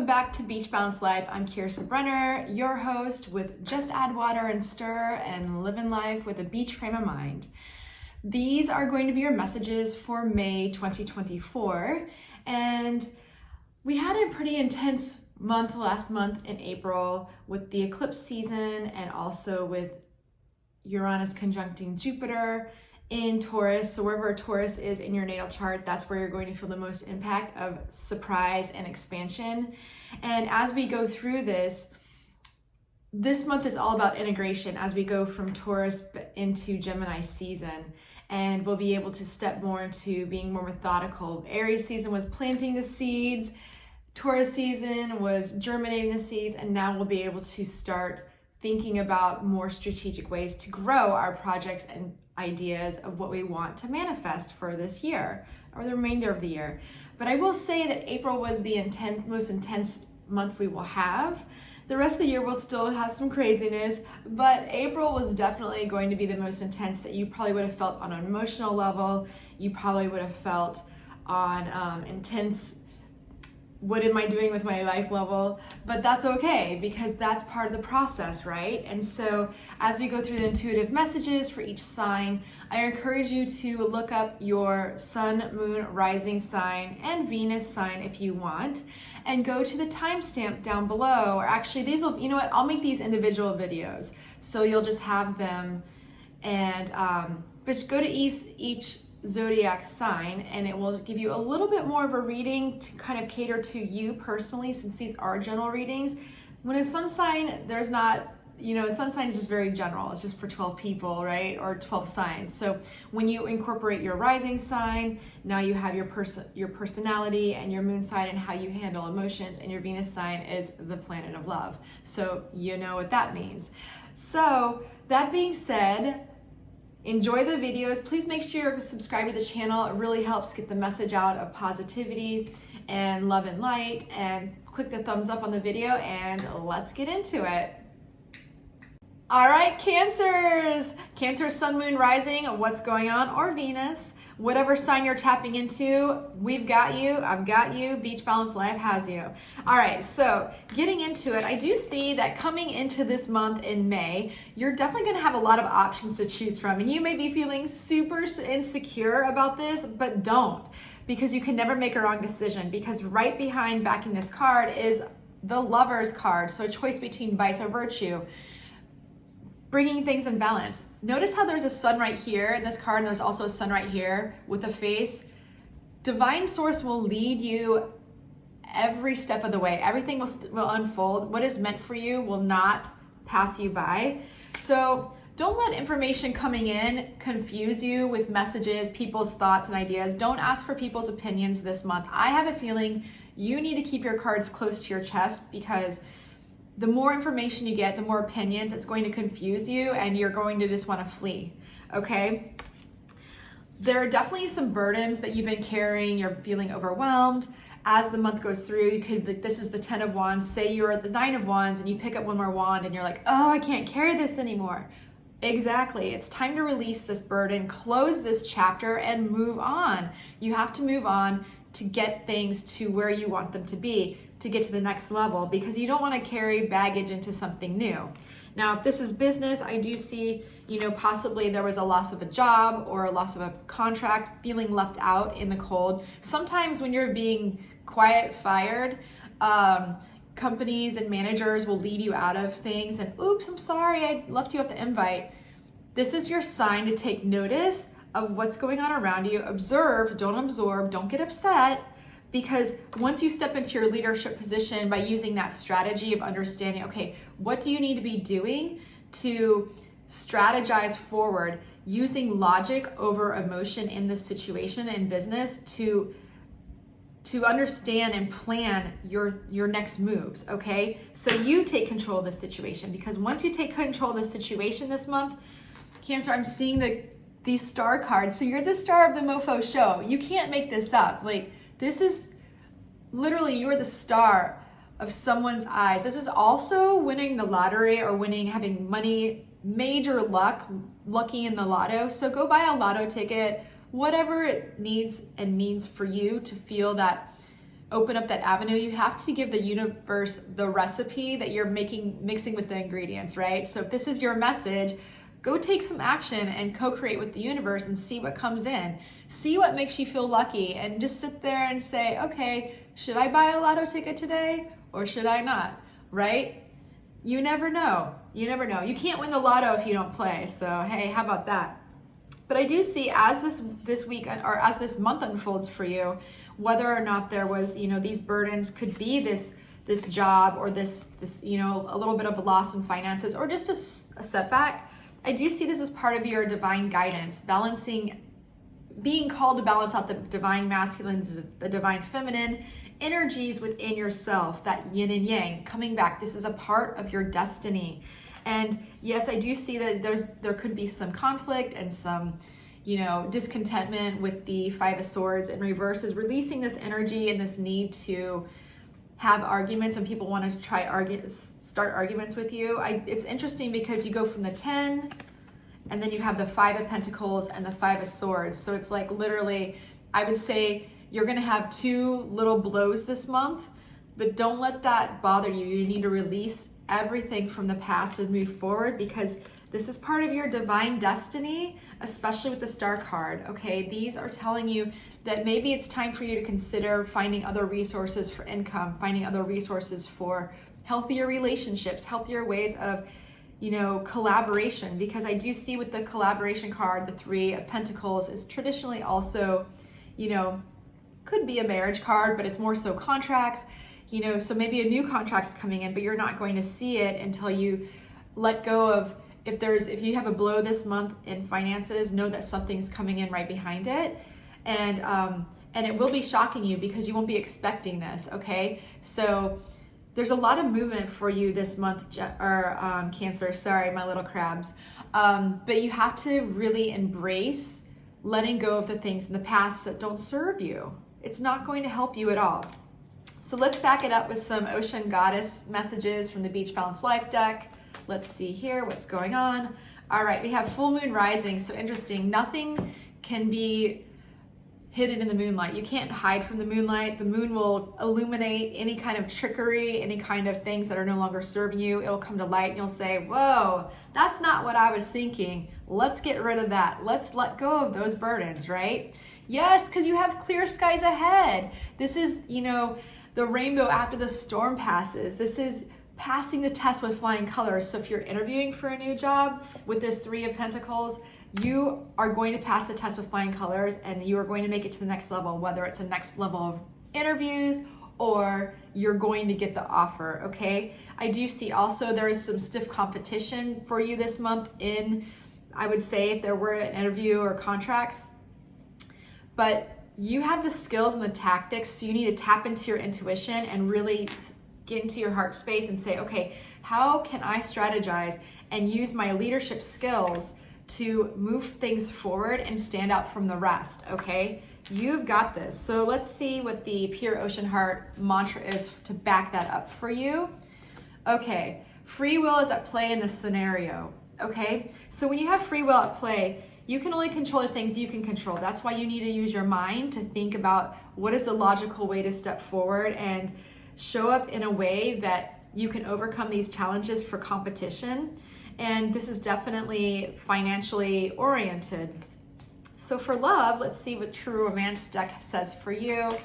welcome back to Beach Balance Life. I'm Kiersa Brenner, your host with Just Add Water and Stir and Living Life with a Beach Frame of Mind. These are going to be your messages for May 2024, and we had a pretty intense month last month in April with the eclipse season and also with Uranus conjuncting Jupiter in Taurus. So wherever Taurus is in your natal chart, that's where you're going to feel the most impact of surprise and expansion. And as we go through this month is all about integration as we go from Taurus into Gemini season. And we'll be able to step more into being more methodical. Aries season was planting the seeds, Taurus season was germinating the seeds, and now we'll be able to start thinking about more strategic ways to grow our projects and ideas of what we want to manifest for this year or the remainder of the year. But I will say that April was the most intense month we will have. The rest of the year will still have some craziness, but April was definitely going to be the most intense that you probably would have felt on an emotional level. You probably would have felt on intense, what am I doing with my life level? But that's okay, because that's part of the process, right? And so as we go through the intuitive messages for each sign, I encourage you to look up your sun, moon, rising sign, and Venus sign if you want, and go to the timestamp down below. Or actually, these will, you know what, I'll make these individual videos, so you'll just have them, and but go to each zodiac sign, and it will give you a little bit more of a reading to kind of cater to you personally, since these are general readings. When a sun sign, there's not, a sun sign is just very general. It's just for 12 people, right? Or 12 signs. So when you incorporate your rising sign, now you have your personality and your moon sign and how you handle emotions, and your Venus sign is the planet of love. So you know what that means. So that being said, enjoy the videos. Please make sure you're subscribed to the channel. It really helps get the message out of positivity and love and light. And click the thumbs up on the video, and let's get into it. All right, Cancers. Cancer, sun, moon, rising, what's going on? Or Venus. Whatever sign you're tapping into, we've got you, I've got you, Beach Balance Life has you. All right, so getting into it, I do see that coming into this month in May, you're definitely gonna have a lot of options to choose from. And you may be feeling super insecure about this, but don't, because you can never make a wrong decision, because right behind backing this card is the Lover's card. So a choice between vice or virtue. Bringing things in balance. Notice how there's a sun right here in this card, and there's also a sun right here with a face. Divine source will lead you every step of the way. Everything will unfold. What is meant for you will not pass you by. So don't let information coming in confuse you with messages, people's thoughts and ideas. Don't ask for people's opinions this month. I have a feeling you need to keep your cards close to your chest, because the more information you get, the more opinions, it's going to confuse you, and you're going to just want to flee, okay? There are definitely some burdens that you've been carrying. You're feeling overwhelmed. As the month goes through, you could, this is the 10 of Wands. Say you're at the 9 of Wands and you pick up one more wand and you're like, oh, I can't carry this anymore. Exactly. It's time to release this burden, close this chapter, and move on. You have to move on to get things to where you want them to be, to get to the next level, because you don't want to carry baggage into something new. Now, if this is business, I do see, possibly there was a loss of a job or a loss of a contract, feeling left out in the cold. Sometimes when you're being quiet fired, companies and managers will lead you out of things, and oops, I'm sorry, I left you off the invite. This is your sign to take notice of what's going on around you. Observe, don't absorb, don't get upset. Because once you step into your leadership position by using that strategy of understanding, okay, what do you need to be doing to strategize forward, using logic over emotion in this situation in business to understand and plan your next moves, okay? So you take control of the situation, because once you take control of the situation this month, Cancer, I'm seeing these star cards. So you're the star of the mofo show. You can't make this up. This is literally, you're the star of someone's eyes. This is also winning the lottery or having money, major luck, lucky in the lotto. So go buy a lotto ticket, whatever it needs and means for you to feel that open up that avenue, you have to give the universe the recipe that you're mixing with the ingredients, right? So if this is your message, go take some action and co-create with the universe and see what comes in. See what makes you feel lucky, and just sit there and say, okay, should I buy a lotto ticket today or should I not, right? You never know. You never know. You can't win the lotto if you don't play. So, hey, how about that? But I do see as this week or as this month unfolds for you, whether or not there was, these burdens, could be this job or this a little bit of a loss in finances or just a setback. I do see this as part of your divine guidance, being called to balance out the divine masculine, the divine feminine energies within yourself, that yin and yang coming back. This is a part of your destiny. And yes, I do see that there could be some conflict and some, discontentment with the Five of Swords in reverse, is releasing this energy and this need to have arguments, and people want to start arguments with you. It's interesting because you go from the 10 and then you have the 5 of Pentacles and the 5 of Swords. So it's like literally, I would say you're going to have 2 little blows this month, but don't let that bother you. You need to release everything from the past and move forward, because this is part of your divine destiny, especially with the Star card, okay? These are telling you that maybe it's time for you to consider finding other resources for income, finding other resources for healthier relationships, healthier ways of, collaboration, because I do see with the collaboration card, the 3 of Pentacles is traditionally also, could be a marriage card, but it's more so contracts, so maybe a new contract's coming in, but you're not going to see it until you let go of, if you have a blow this month in finances, know that something's coming in right behind it. And it will be shocking you because you won't be expecting this, okay? So there's a lot of movement for you this month, Cancer, sorry, my little crabs. But you have to really embrace letting go of the things in the past that don't serve you. It's not going to help you at all. So let's back it up with some Ocean Goddess messages from the Beach Balance Life deck. Let's see here what's going on. All right, we have full moon rising. So interesting. Nothing can be hidden in the moonlight. You can't hide from the moonlight. The moon will illuminate any kind of trickery, any kind of things that are no longer serving you. It'll come to light and you'll say, whoa, that's not what I was thinking. Let's get rid of that. Let's let go of those burdens, right? Yes, because you have clear skies ahead. This is, the rainbow after the storm passes. This is passing the test with flying colors. So if you're interviewing for a new job with this 3 of Pentacles, you are going to pass the test with flying colors and you are going to make it to the next level, whether it's a next level of interviews or you're going to get the offer, okay? I do see also there is some stiff competition for you this month in, I would say, if there were an interview or contracts, but you have the skills and the tactics, so you need to tap into your intuition and really get into your heart space and say, okay, how can I strategize and use my leadership skills to move things forward and stand out from the rest, okay? You've got this. So let's see what the Pure Ocean Heart mantra is to back that up for you. Okay, free will is at play in this scenario, okay? So when you have free will at play, you can only control the things you can control. That's why you need to use your mind to think about what is the logical way to step forward and show up in a way that you can overcome these challenges for competition. And this is definitely financially oriented. So for love, let's see what True Romance deck says for you.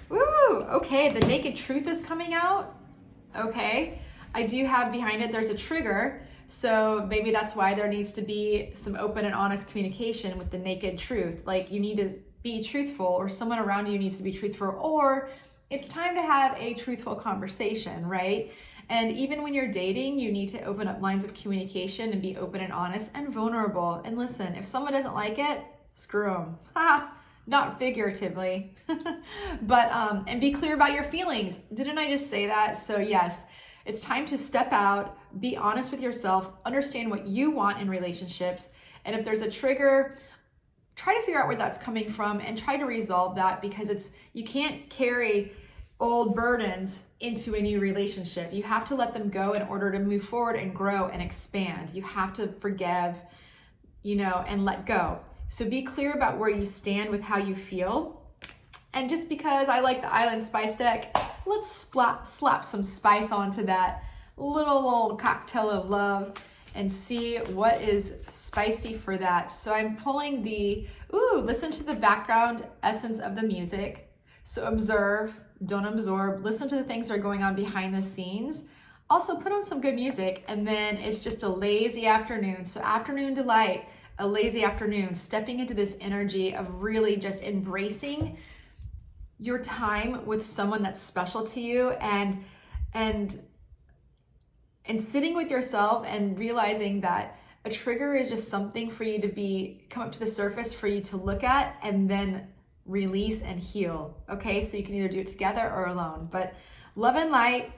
Woo! Okay, the Naked Truth is coming out. Okay, I do have behind it, there's a trigger. So maybe that's why there needs to be some open and honest communication with the naked truth. Like you need to be truthful, or someone around you needs to be truthful, or it's time to have a truthful conversation, right? And even when you're dating, you need to open up lines of communication and be open and honest and vulnerable. And listen, if someone doesn't like it, screw them. Ha! Not figuratively, but and be clear about your feelings. Didn't I just say that? So yes, it's time to step out, be honest with yourself, understand what you want in relationships. And if there's a trigger, try to figure out where that's coming from and try to resolve that, because you can't carry old burdens into a new relationship. You have to let them go in order to move forward and grow and expand. You have to forgive, and let go. So be clear about where you stand with how you feel. And just because I like the Island Spice deck, let's slap some spice onto that little cocktail of love and see what is spicy for that. So I'm pulling listen to the background essence of the music. So observe, don't absorb, listen to the things that are going on behind the scenes. Also put on some good music, and then it's just a lazy afternoon. So afternoon delight, a lazy afternoon, stepping into this energy of really just embracing your time with someone that's special to you, and sitting with yourself and realizing that a trigger is just something for you to come up to the surface for you to look at and then release and heal. Okay, so you can either do it together or alone. But love and light.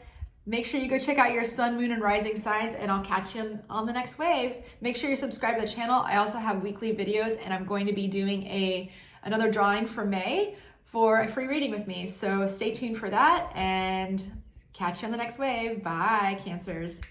Make sure you go check out your sun, moon, and rising signs, and I'll catch you on the next wave. Make sure you subscribe to the channel. I also have weekly videos, and I'm going to be doing another drawing for May for a free reading with me. So stay tuned for that, and catch you on the next wave. Bye, Cancers.